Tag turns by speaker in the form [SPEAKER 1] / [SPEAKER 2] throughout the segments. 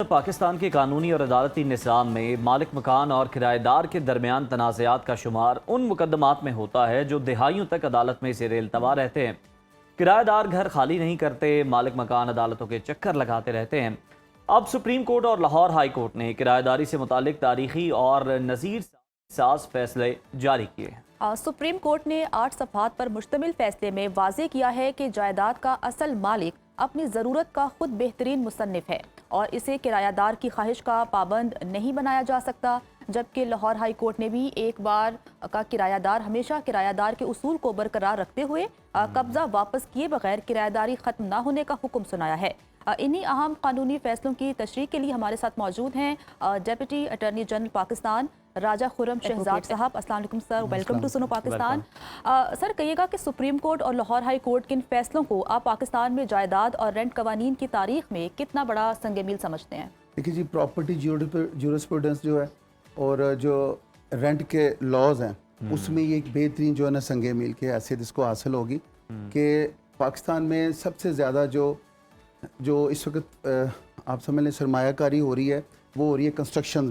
[SPEAKER 1] پاکستان کے قانونی اور عدالتی نظام میں مالک مکان اور کرایہ دار کے درمیان تنازعات کا شمار ان مقدمات میں ہوتا ہے جو دہائیوں تک عدالت میں زیر التوا رہتے ہیں۔ کرایہ دار گھر خالی نہیں کرتے، مالک مکان عدالتوں کے چکر لگاتے رہتے ہیں۔ اب سپریم کورٹ اور لاہور ہائی کورٹ نے کرایہ داری سے متعلق تاریخی اور نظیر ساز فیصلے جاری کیے ہیں۔
[SPEAKER 2] سپریم کورٹ نے 8 صفحات پر مشتمل فیصلے میں واضح کیا ہے کہ جائیداد کا اصل مالک اپنی ضرورت کا خود بہترین مصنف ہے اور اسے کرایہ دار کی خواہش کا پابند نہیں بنایا جا سکتا، جبکہ لاہور ہائی کورٹ نے بھی ایک بار کا کرایہ دار ہمیشہ کرایہ دار کے اصول کو برقرار رکھتے ہوئے قبضہ واپس کیے بغیر کرایہ داری ختم نہ ہونے کا حکم سنایا ہے۔ انہی اہم قانونی فیصلوں کی تشریح کے لیے ہمارے ساتھ موجود ہیں ڈیپٹی اٹارنی جنرل پاکستان راجہ خرم شہزاد صاحب۔ السلام علیکم سر، ویلکم ٹو سنو پاکستان۔ سر کہیے گا کہ سپریم کورٹ اور لاہور ہائی کورٹ کے ان فیصلوں کو آپ پاکستان میں جائیداد اور رینٹ قوانین کی تاریخ میں کتنا بڑا سنگ میل سمجھتے ہیں؟
[SPEAKER 3] دیکھیے جی، پراپرٹی جورسپروڈنس جو ہے اور جو رینٹ کے لاز ہیں اس میں یہ ایک بہترین جو ہے نا سنگ میل کی حیثیت اس کو حاصل ہوگی کہ پاکستان میں سب سے زیادہ جو اس وقت آپ سمجھ لیں سرمایہ کاری ہو رہی ہے وہ ہو رہی ہے کنسٹرکشن۔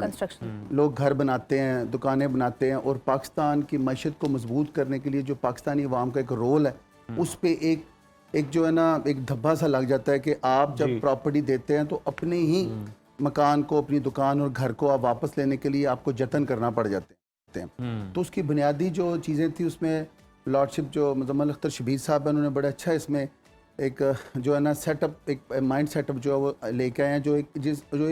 [SPEAKER 3] لوگ گھر بناتے ہیں، دکانیں بناتے ہیں، اور پاکستان کی معیشت کو مضبوط کرنے کے لیے جو پاکستانی عوام کا ایک رول ہے اس پہ ایک جو ہے نا ایک دھبا سا لگ جاتا ہے کہ آپ جب پراپرٹی دیتے ہیں تو اپنے ہی مکان کو، اپنی دکان اور گھر کو آپ واپس لینے کے لیے آپ کو جتن کرنا پڑ جاتے ہیں۔ تو اس کی بنیادی جو چیزیں تھیں اس میں لارڈشپ جو مزمل اختر شبیر صاحب ہیں، انہوں نے بڑا اچھا اس میں ایک جو ہے نا سیٹ اپ، ایک مائنڈ سیٹ اپ جو ہے وہ لے کے آئے ہیں، جو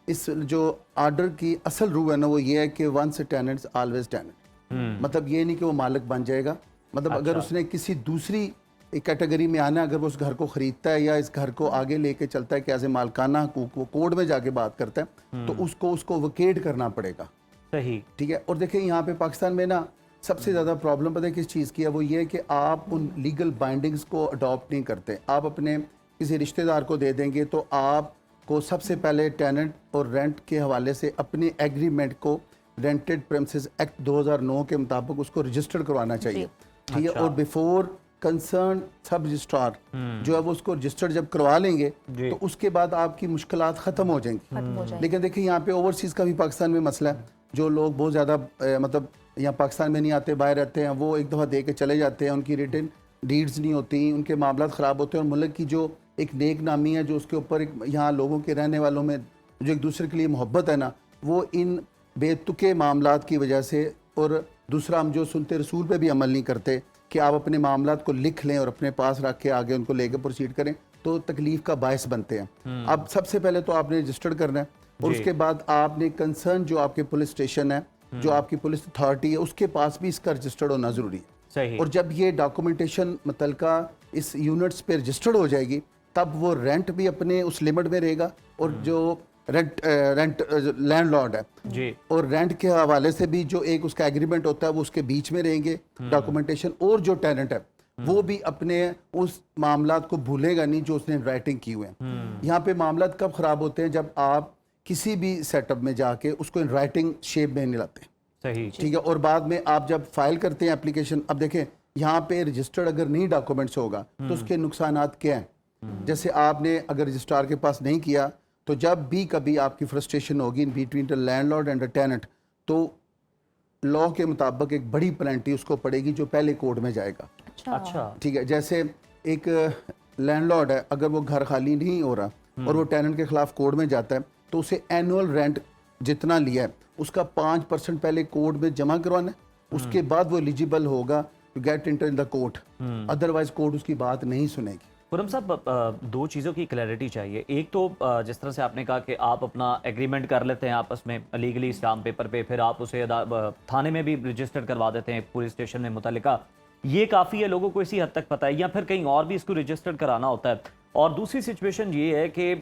[SPEAKER 3] اس جو آرڈر کی اصل روح ہے نا وہ یہ ہے کہ ونس ٹیننٹس آلویز ٹیننٹ۔ مطلب یہ نہیں کہ وہ مالک بن جائے گا، مطلب اگر اس نے کسی دوسری کیٹیگری میں آنا ہے، اگر وہ اس گھر کو خریدتا ہے یا اس گھر کو آگے لے کے چلتا ہے کہ ایز اے مالکانہ حقوق وہ کورٹ میں جا کے بات کرتا ہے تو اس کو ویکیٹ کرنا پڑے گا۔
[SPEAKER 1] صحیح،
[SPEAKER 3] ٹھیک ہے۔ اور دیکھیں یہاں پہ پاکستان میں نا سب سے زیادہ پرابلم پتہ ہے کس چیز کی ہے، وہ یہ ہے کہ آپ ان لیگل بائنڈنگز کو اڈاپٹ نہیں کرتے۔ آپ اپنے کسی رشتہ دار کو دے دیں گے تو آپ کو سب سے پہلے ٹیننٹ اور رینٹ کے حوالے سے اپنے ایگریمنٹ کو رینٹڈ پریمسز ایکٹ 2009 کے مطابق اس کو رجسٹر کروانا چاہیے، ٹھیک ہے۔ اور بیفور کنسرن سب رجسٹرار جو ہے وہ اس کو رجسٹر جب کروا لیں گے تو اس کے بعد آپ کی مشکلات ختم ہو جائیں گی۔ لیکن دیکھیں یہاں پہ اوورسیز کا بھی پاکستان میں مسئلہ ہے، جو لوگ بہت زیادہ مطلب یہاں پاکستان میں نہیں آتے، باہر رہتے ہیں، وہ ایک دفعہ دے کے چلے جاتے ہیں، ان کی ریٹن ڈیڈز نہیں ہوتی، ان کے معاملات خراب ہوتے ہیں، اور ملک کی جو ایک نیک نامی ہے جو اس کے اوپر ایک یہاں لوگوں کے رہنے والوں میں جو ایک دوسرے کے لیے محبت ہے نا، وہ ان بے تکے معاملات کی وجہ سے، اور دوسرا ہم جو سنتے رسول پہ بھی عمل نہیں کرتے کہ آپ اپنے معاملات کو لکھ لیں اور اپنے پاس رکھ کے آگے ان کو لے کے پروسیڈ کریں، تو تکلیف کا باعث بنتے ہیں۔ اب سب سے پہلے تو آپ نے رجسٹرڈ کرنا ہے، اور اس کے بعد آپ نے کنسرن جو آپ کے پولیس اسٹیشن ہے، جو آپ کی پولیس اتھارٹی ہے، اس کے پاس بھی اس کا رجسٹرڈ ہونا ضروری ہے۔ اور جب یہ ڈاکومنٹیشن متعلقہ اس یونٹس پہ رجسٹرڈ ہو جائے گی تب وہ رینٹ بھی اپنے اس لمٹ میں رہے گا، اور جو رینٹ لینڈ لارڈ ہے اور رینٹ کے حوالے سے بھی جو ایک اس کا ایگریمنٹ ہوتا ہے وہ اس کے بیچ میں رہیں گے ڈاکومنٹیشن، اور جو ٹیننٹ ہے وہ بھی اپنے اس معاملات کو بھولے گا نہیں جو اس نے رائٹنگ کی ہوئے ہیں۔ یہاں پہ معاملات کب خراب ہوتے ہیں؟ جب آپ کسی بھی سیٹ اپ میں جا کے اس کو ان رائٹنگ شیپ میں نہیں لاتے، ٹھیک ہے، اور بعد میں آپ جب فائل کرتے ہیں اپلیکیشن، اب دیکھیں یہاں پہ رجسٹرڈ اگر نہیں ڈاکومنٹس ہوگا تو اس کے نقصانات کیا ہیں؟ جیسے آپ نے اگر رجسٹرار کے پاس نہیں کیا تو جب بھی کبھی آپ کی فرسٹریشن ہوگی in between the landlord and the tenant, تو لاء کے مطابق ایک بڑی پینلٹی اس کو پڑے گی جو پہلے کورٹ میں جائے گا۔
[SPEAKER 1] اچھا،
[SPEAKER 3] ٹھیک ہے، جیسے ایک لینڈ لارڈ ہے، اگر وہ گھر خالی نہیں ہو رہا اور وہ ٹیننٹ کے خلاف کورٹ میں جاتا ہے تو اسے اینول رینٹ جتنا لیا ہے اس کا 5% پہلے کورٹ میں جمع کروانا ہے، اس کے بعد وہ ایلیجیبل ہوگا to get enter in the court, otherwise court اس کی بات نہیں سنے گی۔
[SPEAKER 1] خرم صاحب، دو چیزوں کی کلیئرٹی چاہیے۔ ایک تو جس طرح سے آپ نے کہا کہ آپ اپنا ایگریمنٹ کر لیتے ہیں آپس میں لیگلی اسٹامپ پیپر پہ، پھر آپ اسے تھانے میں بھی رجسٹر کروا دیتے ہیں پولیس اسٹیشن میں متعلقہ، یہ کافی ہے، لوگوں کو اسی حد تک پتہ ہے، یا پھر کہیں اور بھی اس کو رجسٹر کرانا ہوتا ہے؟ اور دوسری سچویشن یہ ہے کہ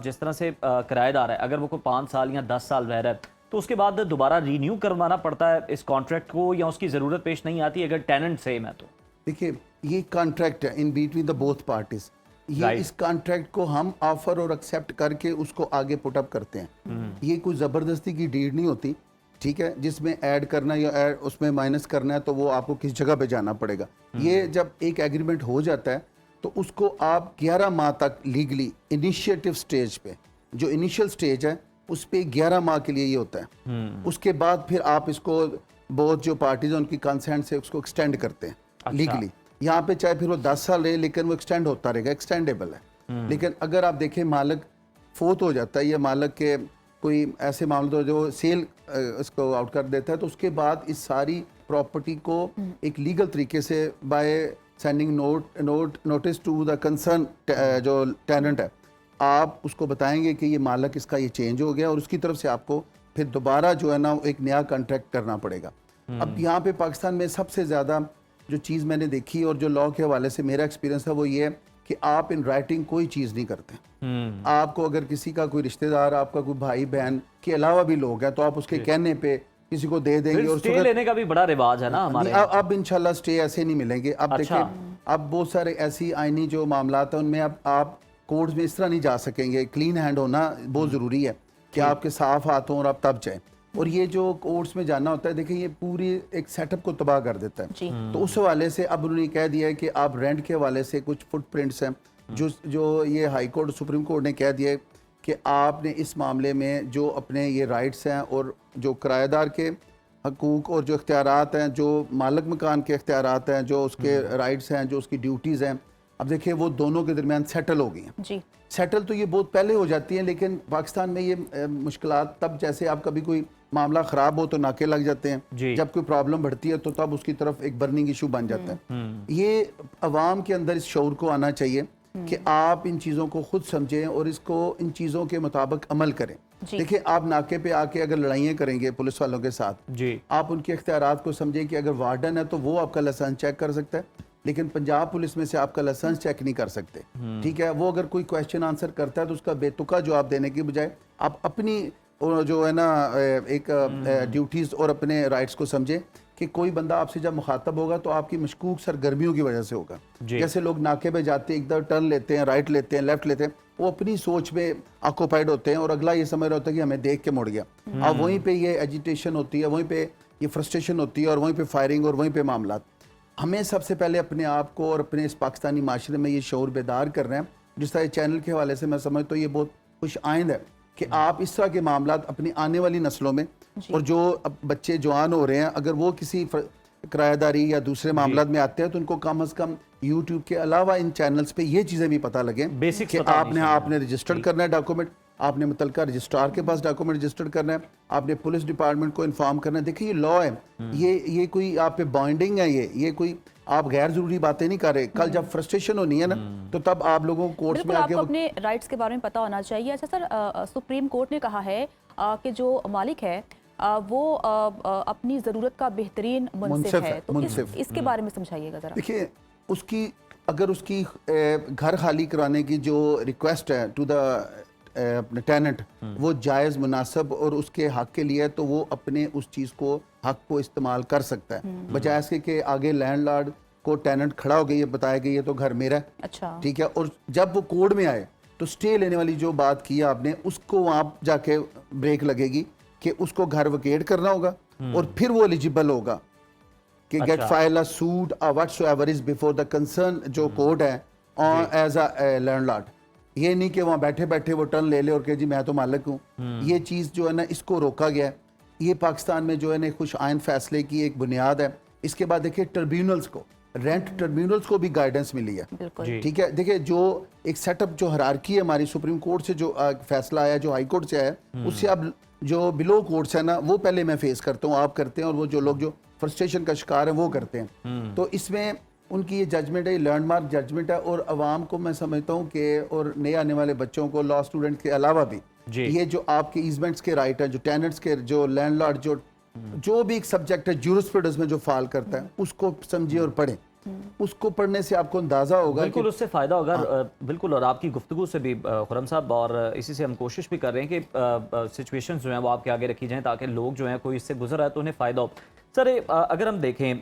[SPEAKER 1] جس طرح سے کرایہ دار ہے، اگر وہ کوئی 5 سال یا 10 سال رہ رہا ہے تو اس کے بعد دوبارہ رینیو کروانا پڑتا ہے اس کانٹریکٹ کو، یا اس کی ضرورت پیش نہیں آتی اگر ٹیننٹ سیم ہے تو؟
[SPEAKER 3] دیکھیے یہ کانٹریکٹ ہے ان بٹوین دا بوتھ پارٹیز، یہ اس کانٹریکٹ کو ہم آفر اور ایکسیپٹ کر کے اس کو آگے پٹ اپ کرتے ہیں، یہ کوئی زبردستی کی ڈیڈ نہیں ہوتی، ٹھیک ہے، جس میں ایڈ کرنا یا اس میں مائنس کرنا ہے تو وہ آپ کو کس جگہ پہ جانا پڑے گا۔ یہ جب ایک ایگریمنٹ ہو جاتا ہے تو اس کو آپ 11 ماہ تک لیگلی انیشیٹو سٹیج پہ جو انیشل سٹیج ہے اس پہ 11 ماہ کے لیے یہ ہوتا ہے. اس کے بعد پھر آپ اس کو بہت جو پارٹیز ہیں ان کی کنسنٹ سے اس کو ایکسٹینڈ کرتے ہیں لیگلی. یہاں پہ چاہے پھر وہ 10 سال رہے لیکن وہ ایکسٹینڈ ہوتا رہے گا, ایکسٹینڈیبل ہے. لیکن اگر آپ دیکھیں مالک فوت ہو جاتا ہے یا مالک کے کوئی ایسے معاملے جو سیل اس کو آؤٹ کر دیتا ہے, تو اس کے بعد اس ساری پراپرٹی کو ایک لیگل طریقے سے by sending notice to the concern جو ٹیننٹ ہے, آپ اس کو بتائیں گے کہ یہ مالک اس کا یہ چینج ہو گیا, اور اس کی طرف سے آپ کو پھر دوبارہ جو ہے نا ایک نیا کانٹریکٹ کرنا پڑے گا. اب یہاں پہ پاکستان میں سب سے زیادہ جو چیز میں نے دیکھی اور جو لاء کے حوالے سے میرا ایکسپیرینس تھا وہ یہ ہے کہ آپ ان رائٹنگ کوئی چیز نہیں کرتے. آپ کو اگر کسی کا کوئی رشتہ دار, آپ کا کوئی بھائی بہن کے علاوہ بھی لوگ ہیں, تو آپ اس کے کہنے پہ کسی کو دے دیں گے. اور
[SPEAKER 1] سٹے لینے کا بھی بڑا رواج ہے نا ہمارے.
[SPEAKER 3] اب انشاءاللہ سٹے ایسے نہیں ملیں گے. اب دیکھیں اب بہت سارے ایسی آئینی جو معاملات ہیں ان میں اب آپ کورٹس میں اس طرح نہیں جا سکیں گے. کلین ہینڈ ہونا بہت ضروری ہے کہ آپ کے صاف ہاتھ ہوں اور آپ تب جائیں. اور یہ جو کورٹس میں جانا ہوتا ہے, دیکھیں یہ پوری ایک سیٹ اپ کو تباہ کر دیتا ہے. تو اس حوالے سے اب انہوں نے کہہ دیا ہے کہ آپ رینٹ کے حوالے سے کچھ فٹ پرنٹس ہیں جو یہ ہائی کورٹ سپریم کورٹ نے کہہ دیا ہے کہ آپ نے اس معاملے میں جو اپنے یہ رائٹس ہیں اور جو کرایہ دار کے حقوق اور جو اختیارات ہیں, جو مالک مکان کے اختیارات ہیں, جو اس کے رائٹس ہیں, جو اس کی ڈیوٹیز ہیں, اب دیکھیں وہ دونوں کے درمیان سیٹل ہو گئی ہیں. سیٹل تو یہ بہت پہلے ہو جاتی ہیں, لیکن پاکستان میں یہ مشکلات تب, جیسے آپ کبھی کوئی معاملہ خراب ہو تو ناکے لگ جاتے ہیں, جب کوئی پرابلم بڑھتی ہے تو تب اس کی طرف ایک برننگ ایشو بن جاتا ہے. یہ عوام کے اندر اس شعور کو آنا چاہیے کہ آپ ان چیزوں کو خود سمجھیں اور اس کو ان چیزوں کے مطابق عمل کریں. دیکھیں آپ ناکے پہ آ کے اگر لڑائیاں کریں گے پولیس والوں کے ساتھ, آپ ان کے اختیارات کو سمجھیں کہ اگر وارڈن ہے تو وہ آپ کا لائسنس چیک کر سکتا ہے, لیکن پنجاب پولیس میں سے آپ کا لائسنس چیک نہیں کر سکتے. ٹھیک ہے, وہ اگر کوئی کویسچن آنسر کرتا ہے تو اس کا بے تکا جواب دینے کی بجائے آپ اپنی جو ہے نا ایک ڈیوٹیز اور اپنے رائٹس کو سمجھیں کہ کوئی بندہ آپ سے جب مخاطب ہوگا تو آپ کی مشکوک سرگرمیوں کی وجہ سے ہوگا. جیسے لوگ ناکے پہ جاتے ہیں, ایک دفعہ ٹرن لیتے ہیں, رائٹ لیتے ہیں, لیفٹ لیتے ہیں, وہ اپنی سوچ میں آکوپائڈ ہوتے ہیں اور اگلا یہ سمجھ رہا ہوتا ہے کہ ہمیں دیکھ کے مڑ گیا. اب وہیں پہ یہ ایجیٹیشن ہوتی ہے, وہیں پہ یہ فرسٹریشن ہوتی ہے, اور وہیں پہ فائرنگ اور وہیں پہ معاملات. ہمیں سب سے پہلے اپنے آپ کو اور اپنے اس پاکستانی معاشرے میں یہ شعور بیدار کر رہے ہیں. جس طرح چینل کے حوالے سے میں سمجھتا ہوں یہ بہت خوش آئند ہے کہ آپ اس طرح کے معاملات اپنی آنے والی نسلوں میں, اور جو بچے جوان ہو رہے ہیں, اگر وہ کسی کرایہ داری یا دوسرے معاملات میں آتے ہیں تو ان کو کم از کم یوٹیوب کے علاوہ ان چینلز پہ یہ چیزیں بھی پتہ لگیں کہ آپ نے رجسٹر کرنا ہے ڈاکومنٹ, آپ نے متعلقہ رجسٹرار کے پاس ڈاکومنٹ رجسٹر کرنا ہے, آپ نے پولیس ڈپارٹمنٹ کو انفارم کرنا ہے. دیکھیں یہ لاء ہے, یہ کوئی آپ پہ بائنڈنگ ہے, یہ کوئی آپ غیر ضروری باتیں نہیں کر رہے. کل جب فرسٹریشن ہونی ہے نا تو تب آپ لوگوں کو کورٹس میں
[SPEAKER 2] آپ کو اپنے رائٹس کے بارے میں پتہ ہونا چاہیے. اچھا سر, سپریم کورٹ نے کہا ہے کہ جو مالک ہے وہ اپنی ضرورت کا بہترین منصف ہے, تو اس کے بارے میں سمجھائیے گا ذرا.
[SPEAKER 3] دیکھیے اس کی اگر اس کی گھر خالی کرانے کی جو ریکویسٹ ہے ٹو دا ٹیننٹ وہ جائز مناسب اور اس کے حق کے لیے, تو وہ اپنے اس چیز کو حق کو استعمال کر سکتا ہے, بجائے اس کے کہ آگے لینڈ لارڈ کو ٹیننٹ کھڑا ہو گئی, یہ بتایا کہ یہ تو گھر میرا ہے.
[SPEAKER 2] اچھا
[SPEAKER 3] ٹھیک ہے, اور جب وہ کورٹ میں آئے تو سٹے لینے والی جو بات کی آپ نے, اس کو وہاں جا کے بریک لگے گی کہ اس کو گھر ویکیٹ کرنا ہوگا اور پھر وہ ایلیجیبل ہوگا کہ get file a suit whatsoever is before the concern جو کورٹ ہے ایز اے لینڈ لارڈ. یہ نہیں کہ وہاں بیٹھے بیٹھے وہ ٹرن لے لے اور کہ جی میں تو مالک ہوں. یہ چیز جو ہے نا اس کو روکا گیا ہے. یہ پاکستان میں جو ہے نا خوش آئند فیصلے کی ایک بنیاد ہے. اس کے بعد دیکھیں ٹربیونلز کو, رینٹ ٹربیونلز کو بھی گائیڈنس ملی ہے. ٹھیک ہے, دیکھیں جو ایک سیٹ اپ جو ہرارکی ہے ہماری سپریم کورٹ سے جو فیصلہ آیا, جو ہائی کورٹ سے آیا, اس سے اب جو بلو کورٹس ہیں نا وہ پہلے میں فیس کرتا ہوں, آپ کرتے ہیں, اور وہ جو لوگ جو فرسٹریشن کا شکار ہیں وہ کرتے ہیں. تو اس میں ان کی یہ ججمنٹ ہے, یہ لینڈ مارک ججمنٹ ہے, اور عوام کو میں سمجھتا ہوں کہ اور نئے آنے والے بچوں کو لاء اسٹوڈنٹ کے علاوہ بھی یہ جو آپ کے ایزمنٹس کے رائٹ ہیں, جو ٹیننٹس کے, جو لینڈ لارڈ جو بھی ایک سبجیکٹ ہے جورسپروڈنس میں جو فال کرتا ہے, اس کو سمجھیں اور پڑھیں. اس کو پڑھنے سے آپ کو اندازہ ہوگا,
[SPEAKER 1] بالکل اس سے فائدہ ہوگا. بالکل, اور آپ کی گفتگو سے بھی خرم صاحب, اور اسی سے ہم کوشش بھی کر رہے ہیں کہ سچویشنز جو ہیں وہ آپ کے آگے رکھی جائیں تاکہ لوگ جو ہیں کوئی اس سے گزر رہا ہے تو انہیں فائدہ ہو. سر اگر ہم دیکھیں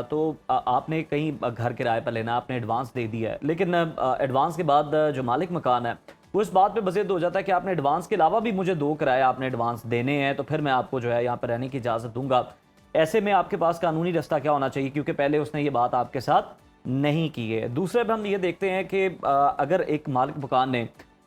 [SPEAKER 1] تو آپ نے کہیں گھر کرائے پر لینا, آپ نے ایڈوانس دے دیا ہے, لیکن ایڈوانس کے بعد جو مالک مکان ہے وہ اس بات پہ بزید ہو جاتا ہے کہ آپ نے ایڈوانس کے علاوہ بھی مجھے 2 کرائے آپ نے ایڈوانس دینے ہیں, تو پھر میں آپ کو جو ہے یہاں پر رہنے کی اجازت دوں گا. ایسے میں آپ کے پاس قانونی رستہ کیا ہونا چاہیے, کیونکہ پہلے اس نے یہ بات آپ کے ساتھ نہیں کی ہے. دوسرے پہ ہم یہ دیکھتے ہیں کہ اگر ایک مالک مکان نے